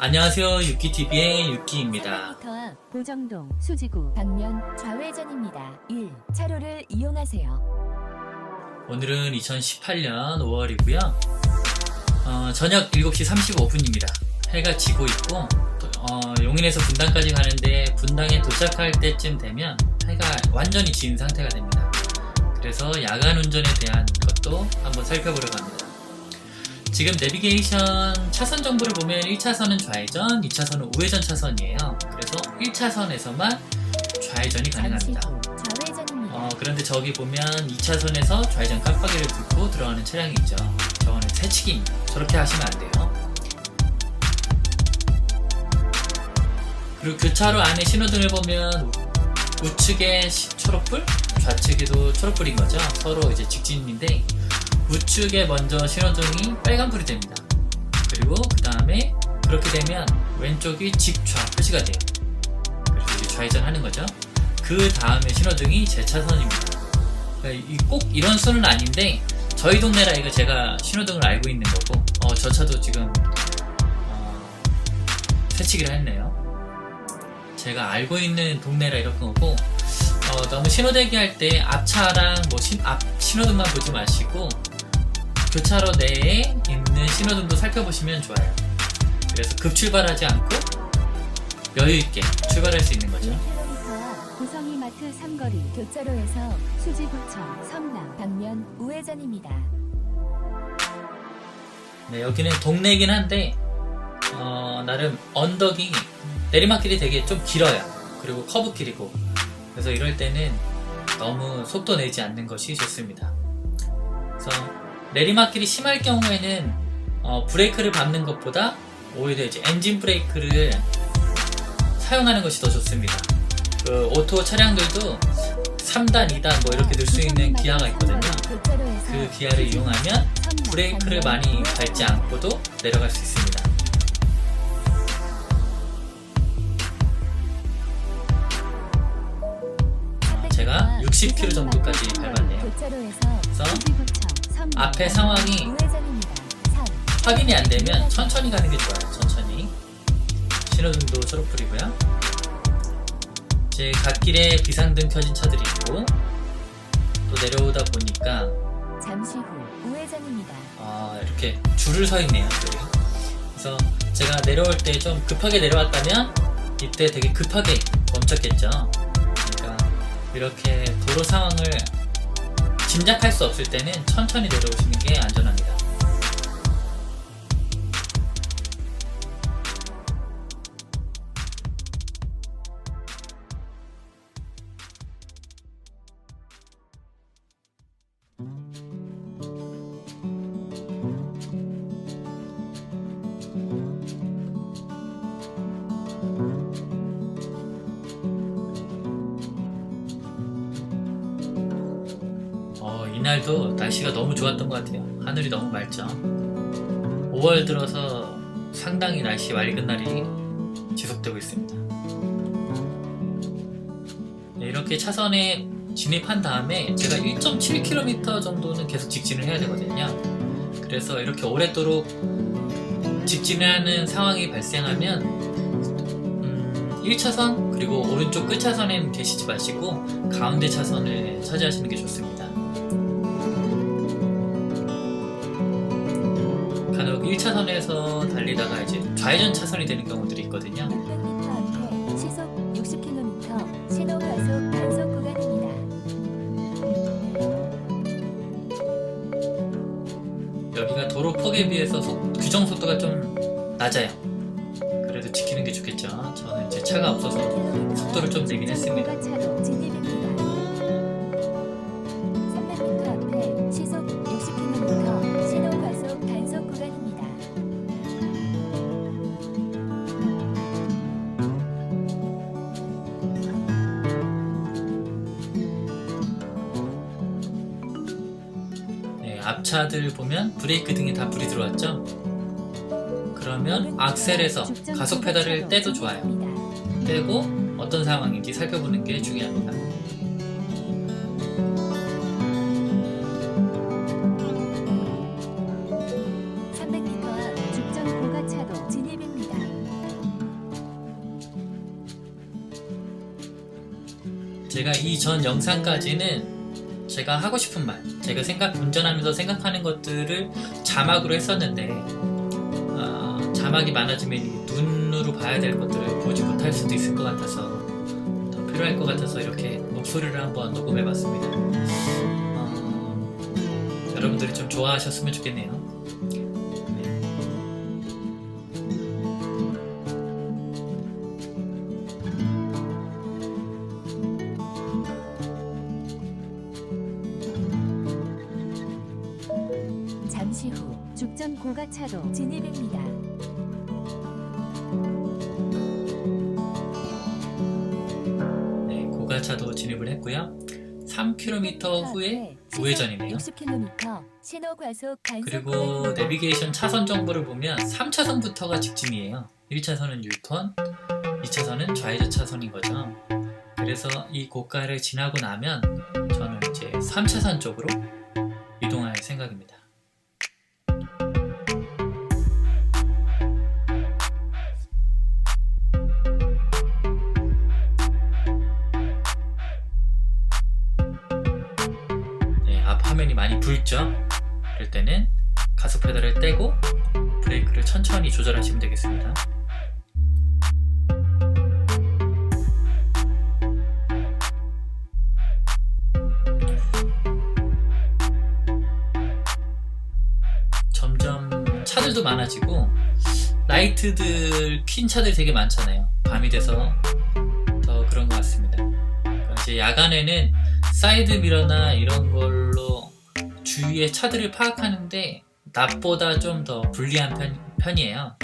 안녕하세요. 유키TV의 유키입니다. 400m 앞 보정동 수지구 방면 좌회전입니다. 1. 차로를 이용하세요. 오늘은 2018년 5월이고요. 저녁 7시 35분입니다. 해가 지고 있고 용인에서 분당까지 가는데 분당에 도착할 때쯤 되면 해가 완전히 진 상태가 됩니다. 그래서 야간 운전에 대한 것도 한번 살펴보려고 합니다. 지금 내비게이션 차선 정보를 보면 1차선은 좌회전, 2차선은 우회전 차선이에요. 그래서 1차선에서만 좌회전이 가능합니다. 좌회전입니다. 그런데 저기 보면 2차선에서 좌회전 깜빡이를 듣고 들어가는 차량이 있죠. 저거는 새치기입니다. 저렇게 하시면 안 돼요. 그리고 교차로 안에 신호등을 보면 우측에 초록불, 좌측에도 초록불인 거죠. 서로 이제 직진인데 우측에 먼저 신호등이 빨간불이 됩니다. 그리고 그 다음에 그렇게 되면 왼쪽이 직좌 표시가 돼요. 그래서 이제 좌회전 하는 거죠. 그 다음에 신호등이 제 차선입니다. 그러니까 꼭 이런 수는 아닌데 저희 동네라 이거 제가 신호등을 알고 있는 거고 저 차도 지금 새치기를 했네요. 제가 알고 있는 동네라 이런 거고 너무 신호대기 할 때 앞차랑 앞 신호등만 보지 마시고 교차로 내에 있는 신호등도 살펴보시면 좋아요. 그래서 급출발하지 않고 여유있게 출발할 수 있는 거죠. 1km 앞 고성이마트 삼거리 교차로에서 수지구청 성남 방면 우회전입니다. 네, 여기는 동네이긴 한데 나름 언덕이 내리막길이 되게 좀 길어요. 그리고 커브길이고 그래서 이럴 때는 너무 속도 내지 않는 것이 좋습니다. 그래서 내리막길이 심할 경우에는 브레이크를 밟는 것보다 오히려 이제 엔진 브레이크를 사용하는 것이 더 좋습니다. 그 오토 차량들도 3단, 2단 뭐 이렇게 넣을 수 있는 기아가 있거든요. 그 기아를 이용하면 브레이크를 많이 밟지 않고도 내려갈 수 있습니다. 제가 60km 정도까지 밟았네요. 그래서 앞에 상황이 확인이 안 되면 천천히 가는 게 좋아요. 천천히. 신호등도 초록불이고요. 이제 갓길에 비상등 켜진 차들이 있고 또 내려오다 보니까 잠시 후 우회전입니다. 이렇게 줄을 서 있네요. 줄이. 그래서 제가 내려올 때 좀 급하게 내려왔다면 이때 되게 급하게 멈췄겠죠. 그러니까 이렇게 도로 상황을 짐작할 수 없을 때는 천천히 내려오시는 게 안전합니다. 이날도 날씨가 너무 좋았던 것 같아요. 하늘이 너무 맑죠. 5월 들어서 상당히 날씨 맑은 날이 지속되고 있습니다. 네, 이렇게 차선에 진입한 다음에 제가 1.7km 정도는 계속 직진을 해야 되거든요. 그래서 이렇게 오랫도록 직진을 하는 상황이 발생하면 1차선 그리고 오른쪽 끝차선에 계시지 마시고 가운데 차선을 차지하시는 게 좋습니다. 간혹 1차선에서 달리다가 이제 좌회전 차선이 되는 경우들이 있거든요. 600m 앞에 시속 60km 신호 과속 단속 구간입니다. 여기가 도로 폭에 비해서 규정 속도가 좀 낮아요. 그래도 지키는 게 좋겠죠. 저는 이제 차가 없어서 속도를 좀 내긴 했습니다. 차로 진입입니다. 300m 앞에 시속 60km 신호 과속 단속 구간입니다. 네, 앞차들 보면 브레이크 등이 다 불이 들어왔죠. 그러면 악셀에서 가속 페달을 떼도 좋아요. 떼고 어떤 상황인지 살펴보는 게 중요합니다. 300m 앞 직전 고가차도 진입입니다. 제가 이전 영상까지는 제가 하고 싶은 말, 제가 운전하면서 생각하는 것들을 자막으로 했었는데 자막이 많아지면 이 눈으로 봐야 될 것들을 보지 못할 수도 있을 것 같아서 더 필요할 것 같아서 이렇게 목소리를 한번 녹음해봤습니다. 여러분들이 좀 좋아하셨으면 좋겠네요. 네. 잠시 후 죽전 고가차로 진입입니다. 네, 고가차도 진입을 했고요. 3km 후에 우회전이네요. 60km 신호 과속 단속 그리고 구간입니다. 내비게이션 차선 정보를 보면 3차선부터가 직진이에요. 1차선은 유턴, 2차선은 좌회전 차선인 거죠. 그래서 이 고가를 지나고 나면 저는 이제 3차선 쪽으로 이동할 생각입니다. 네, 앞 화면이 많이 붉죠? 그럴 때는 가속 페달을 떼고 브레이크를 천천히 조절하시면 되겠습니다. 점점 차들도 많아지고 라이트들 킨 차들이 되게 많잖아요. 밤이 돼서 더 그런 것 같습니다. 그러니까 이제 야간에는 사이드 미러나 이런 걸로 주위의 차들을 파악하는데 낮보다 좀 더 불리한 편이에요.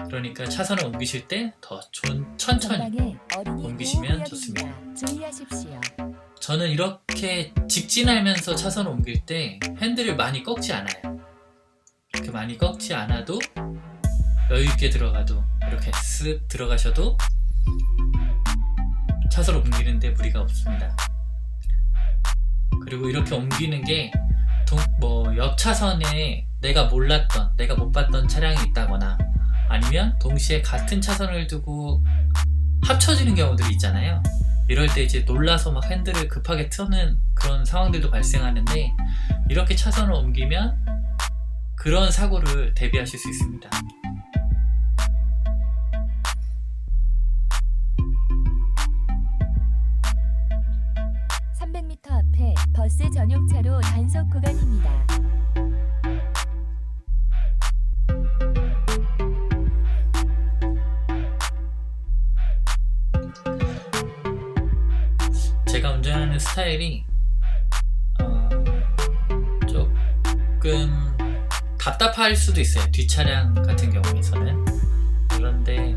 그러니까 차선을 옮기실 때 더 천천히 전방에 어린이 옮기시면 보호 좋습니다. 구역입니다. 주의하십시오. 저는 이렇게 직진하면서 차선을 옮길 때 핸들을 많이 꺾지 않아요. 이렇게 많이 꺾지 않아도 여유있게 들어가도 이렇게 쓱 들어가셔도 차선을 옮기는데 무리가 없습니다. 그리고 이렇게 옮기는 게 옆 차선에 내가 몰랐던, 내가 못 봤던 차량이 있다거나 아니면 동시에 같은 차선을 두고 합쳐지는 경우들이 있잖아요. 이럴 때 이제 놀라서 막 핸들을 급하게 트는 그런 상황들도 발생하는데 이렇게 차선을 옮기면 그런 사고를 대비하실 수 있습니다. 앞에 버스 전용차로 단속 구간입니다. 제가 운전하는 스타일이 조금 답답할 수도 있어요. 뒷차량 같은 경우에서는. 그런데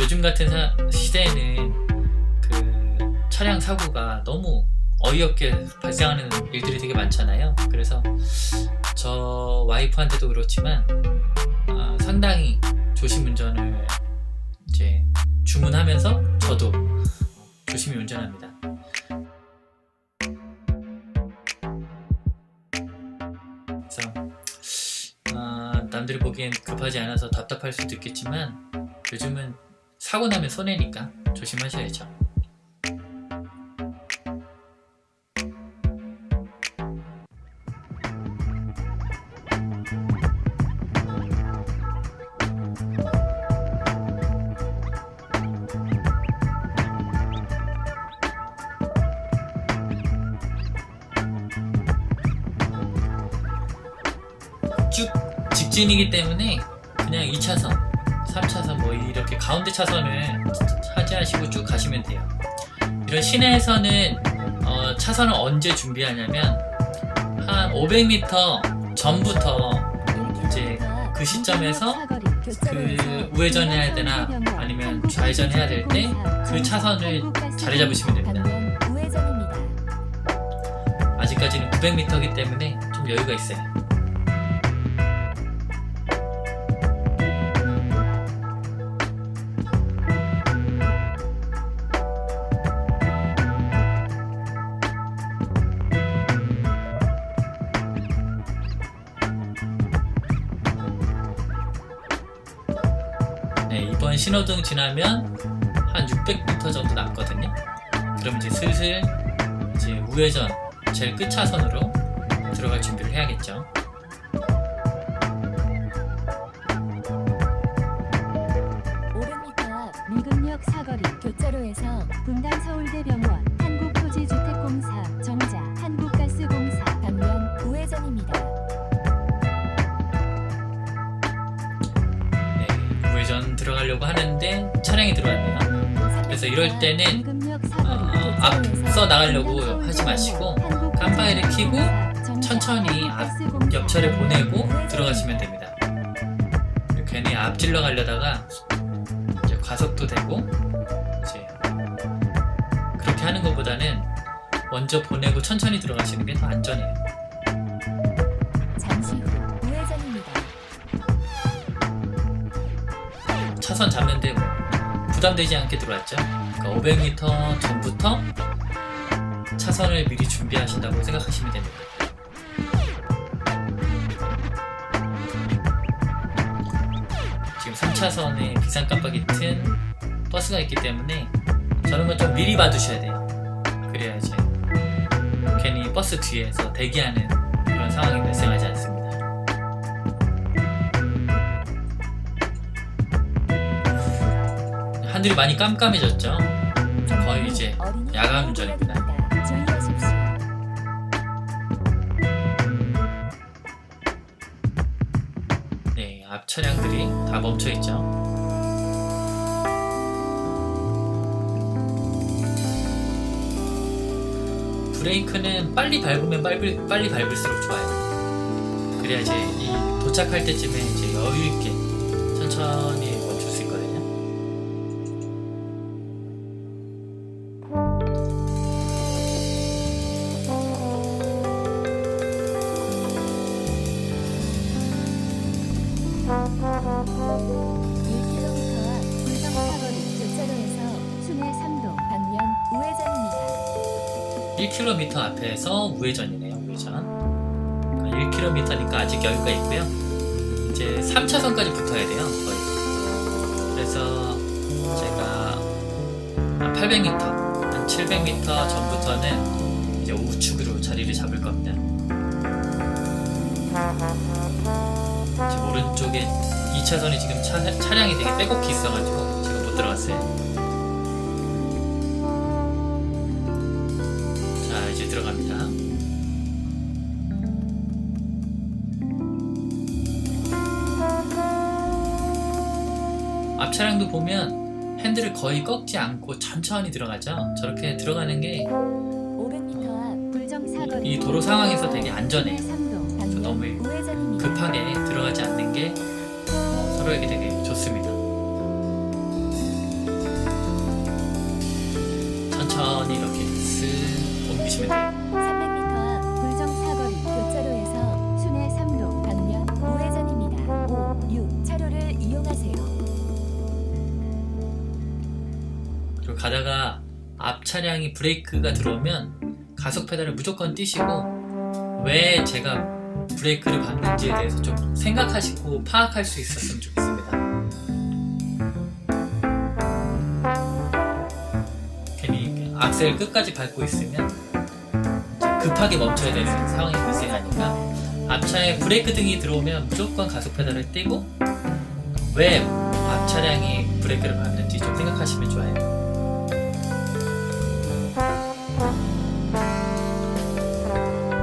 요즘 같은 시대에는 그 차량 사고가 너무 어이없게 발생하는 일들이 되게 많잖아요. 그래서 저 와이프한테도 그렇지만 상당히 조심 운전을 이제 주문하면서 저도 조심히 운전합니다. 그래서 남들이 보기엔 급하지 않아서 답답할 수도 있겠지만 요즘은 사고 나면 손해니까 조심하셔야죠. 쭉 직진이기 때문에 그냥 2차선, 3차선 뭐 이렇게 가운데 차선을 차지하시고 쭉 가시면 돼요. 이런 시내에서는 차선을 언제 준비하냐면 한 500m 전부터 이제 그 시점에서 그 우회전해야 되나 아니면 좌회전해야 될 때 그 차선을 자리 잡으시면 됩니다. 아직까지는 900m이기 때문에 좀 여유가 있어요. 네, 이번 신호등 지나면 한 600m 정도 남거든요. 그럼 이제 슬슬 이제 우회전 제일 끝 차선으로 들어갈 준비를 해야겠죠. 밀금역 사거리 교차로에서 분당 서울대병원 한국토지주택공사 정자 한국가스공사 방면 우회전입니다. 네, 우회전 들어가려고 하는데 차량이 들어왔네요. 그래서 이럴 때는 앞서 나가려고 하지 마시고 깜빡이를 켜고 천천히 앞 옆차를 보내고 들어가시면 됩니다. 괜히 앞질러 가려다가 이제 과속도 되고 이제 그렇게 하는 것보다는 먼저 보내고 천천히 들어가시는 게 더 안전해요. 잠시 후 우회전입니다. 차선 잡는데 뭐 부담되지 않게 들어왔죠. 그러니까 500m 전부터 차선을 미리 준비하신다고 생각하시면 됩니다. 지금 3차선에 비상 깜빡이 튼 버스가 있기 때문에 저런 건 좀 미리 봐두셔야 돼요. 그래야 이제 괜히 버스 뒤에서 대기하는 그런 상황이 발생하지 않습니다. 하늘이 많이 깜깜해졌죠. 거의 이제 야간 운전입니다. 주의하십시오. 네, 앞 차량들이 다 멈춰 있죠. 브레이크는 빨리 밟으면 빨리 밟을수록 좋아요. 그래야 이제 이 도착할 때쯤에 이제 여유 있게 천천히 멈출 수 있거든요. 순회 3도 방면 우회전입니다. 1km 앞에서 우회전이네요. 우회전. 그러니까 1km니까 아직 여유가 있고요. 이제 3차선까지 붙어야 돼요. 거의. 그래서 제가 한 800m, 한 700m 전부터는 이제 우측으로 자리를 잡을 겁니다. 지금 오른쪽에 2차선이 지금 차량이 되게 빼곡히 있어가지고 제가 못 들어갔어요. 자, 이제 들어갑니다. 앞 차량도 보면 핸들을 거의 꺾지 않고 천천히 들어가죠. 저렇게 들어가는 게 500m 앞 불정 사거리 이 도로 상황에서 되게 안전해요. 순회 3도 방면 너무 우회전입니다. 급하게 들어가지 않는 게 서로에게 되게 좋습니다. 천천히 이렇게 쓱 옮기시면 돼요. 300m 앞 불정 사거리 교차로에서 순회 3도 방면 우회전입니다. 5, 6 차로를 이용하세요. 그리고 가다가 앞 차량이 브레이크가 들어오면 가속 페달을 무조건 띄시고 왜 제가 브레이크를 밟는지에 대해서 좀 생각하시고 파악할 수 있었으면 좋겠습니다. 괜히 악셀 끝까지 밟고 있으면 급하게 멈춰야 되는 상황이 발생하니까 앞차에 브레이크 등이 들어오면 무조건 가속 페달을 떼고 왜 앞 차량이 브레이크를 밟는지 좀 생각하시면 좋아요.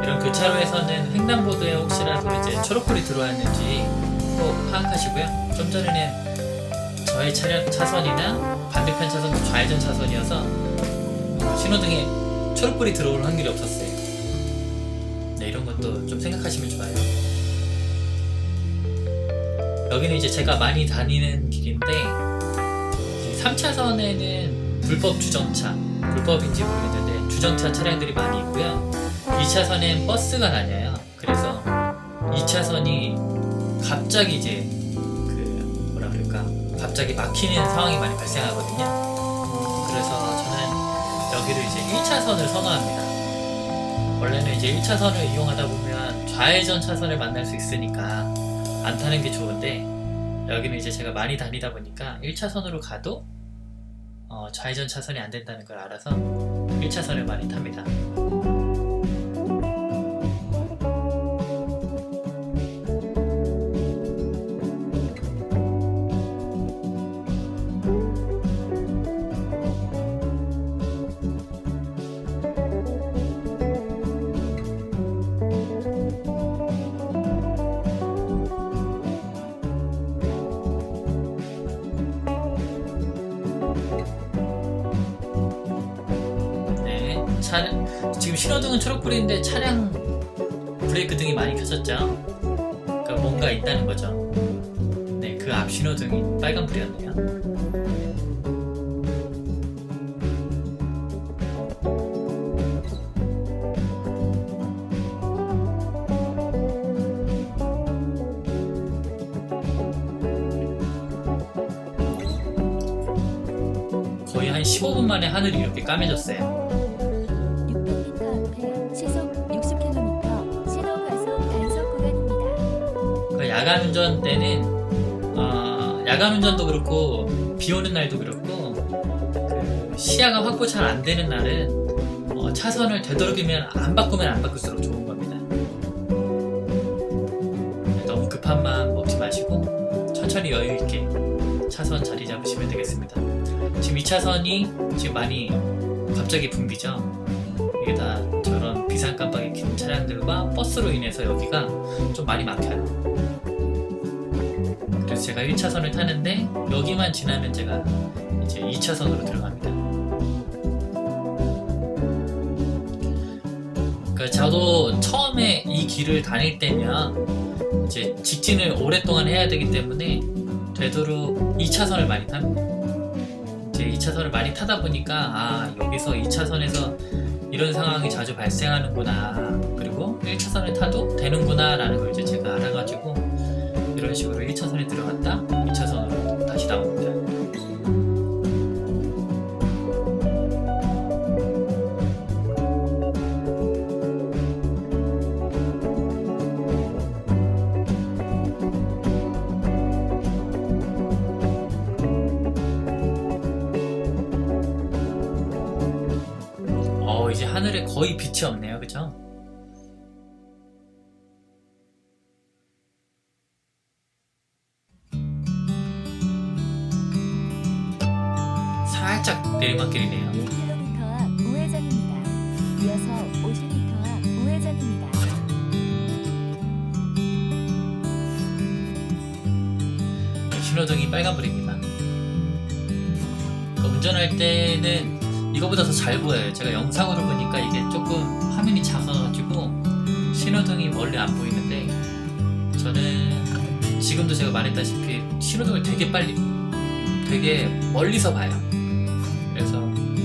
이런 교차로에서는 횡단보도에 혹시라도 이제 초록불이 들어왔는지 꼭 파악하시고요. 좀 전에는 저의 차선이나 반대편 차선도 좌회전 차선이어서 신호등에 초록불이 들어올 확률이 없었어요. 네, 이런 것도 좀 생각하시면 좋아요. 여기는 이제 제가 많이 다니는 길인데 3차선에는 불법 주정차, 불법인지 모르겠는데 주정차 차량들이 많이 있고요. 2차선엔 버스가 다녀요. 그래서 2차선이 갑자기 이제 갑자기 막히는 상황이 많이 발생하거든요. 그래서 저는 여기를 이제 1차선을 선호합니다. 원래는 이제 1차선을 이용하다 보면 좌회전 차선을 만날 수 있으니까 안 타는 게 좋은데 여기는 이제 제가 많이 다니다 보니까 1차선으로 가도 좌회전 차선이 안 된다는 걸 알아서 1차선을 많이 탑니다. 지금 신호등은 초록불인데 차량 브레이크 등이 많이 켜졌죠. 그러니까 뭔가 있다는 거죠. 네, 그 앞 신호등이 빨간불이었네요. 거의 한 15분 만에 하늘이 이렇게 까매졌어요. 야간 운전 때는 야간 운전도 그렇고 비 오는 날도 그렇고 그 시야가 확보 잘 안 되는 날은 차선을 되도록이면 안 바꾸면 안 바꿀수록 좋은 겁니다. 너무 급한 마음 먹지 마시고 천천히 여유 있게 차선 자리 잡으시면 되겠습니다. 지금 2차선이 지금 많이 갑자기 붐비죠. 이게 다 저런 비상 깜빡이 켜는 차량들과 버스로 인해서 여기가 좀 많이 막혀요. 그래서 제가 1차선을 타는데 여기만 지나면 제가 이제 2차선으로 들어갑니다. 그러니까 저도 처음에 이 길을 다닐 때면 이제 직진을 오랫동안 해야 되기 때문에 되도록 2차선을 많이 탑니다. 이제 2차선을 많이 타다 보니까 여기서 2차선에서 이런 상황이 자주 발생하는구나, 그리고 1차선을 타도 되는구나 라는 걸 이제 제가 알아가지고 이런 식으로 1차선에 들어갔다 2차선으로 다시 나옵니다. 이제 하늘에 거의 빛이 없네요, 그죠? 살짝 내리막길이네요. 1km 앞 우회전입니다. 이어서 50m 앞 우회전입니다. 신호등이 빨간불입니다. 운전할 때는 이거보다 더 잘 보여요. 제가 영상으로 보니까 이게 조금 화면이 작아가지고 신호등이 멀리 안 보이는데, 저는 지금도 제가 말했다시피 신호등을 되게 멀리서 봐요. 그래서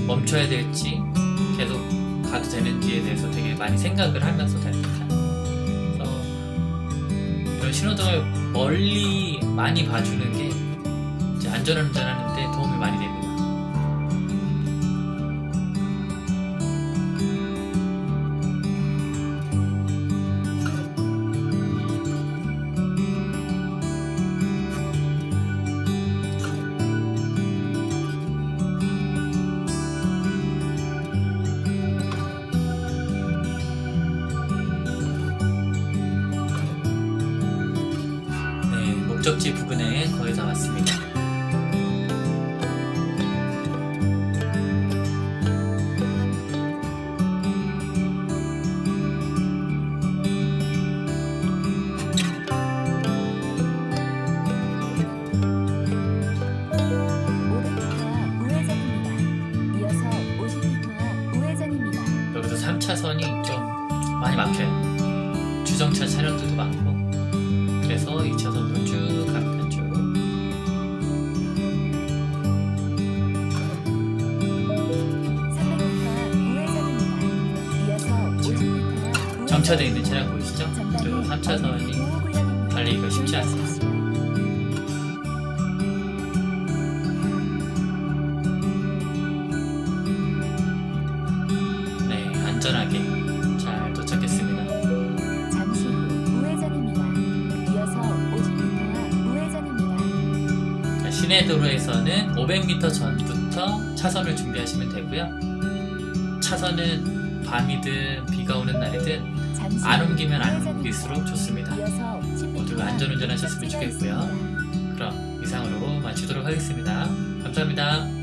멈춰야 될지 계속 가도 되는지에 대해서 되게 많이 생각을 하면서 다닙니다. 그래서 이런 신호등을 멀리 많이 봐주는 게 이제 안전운전하는 데 도움이 많이 됩니다. 목적지 부근에 거의 다 왔습니다. 여기서 3차선이 좀 많이 막혀요. 주정차 차량들도 많고, 그래서 2차선으로 쭉 갑니다. 쭉. 정차되어 있는 차량 보이시죠? 그리고 3차선이 달리기가 쉽지 않습니다. 네, 안전하게 잘 도착했습니다. 잠시 후 우회전입니다. 이어서 50m 앞 우회전입니다. 시내 도로에서는 500m 전부터 지금부터 차선을 준비하시면 되고요. 차선은 밤이든 비가 오는 날이든 잠시 안 옮기면 안 우회전입니다. 옮길수록 좋습니다. 이어서 10m 모두 안전운전하셨으면 앞 좋겠고요. 있습니다. 그럼 이상으로 마치도록 하겠습니다. 감사합니다.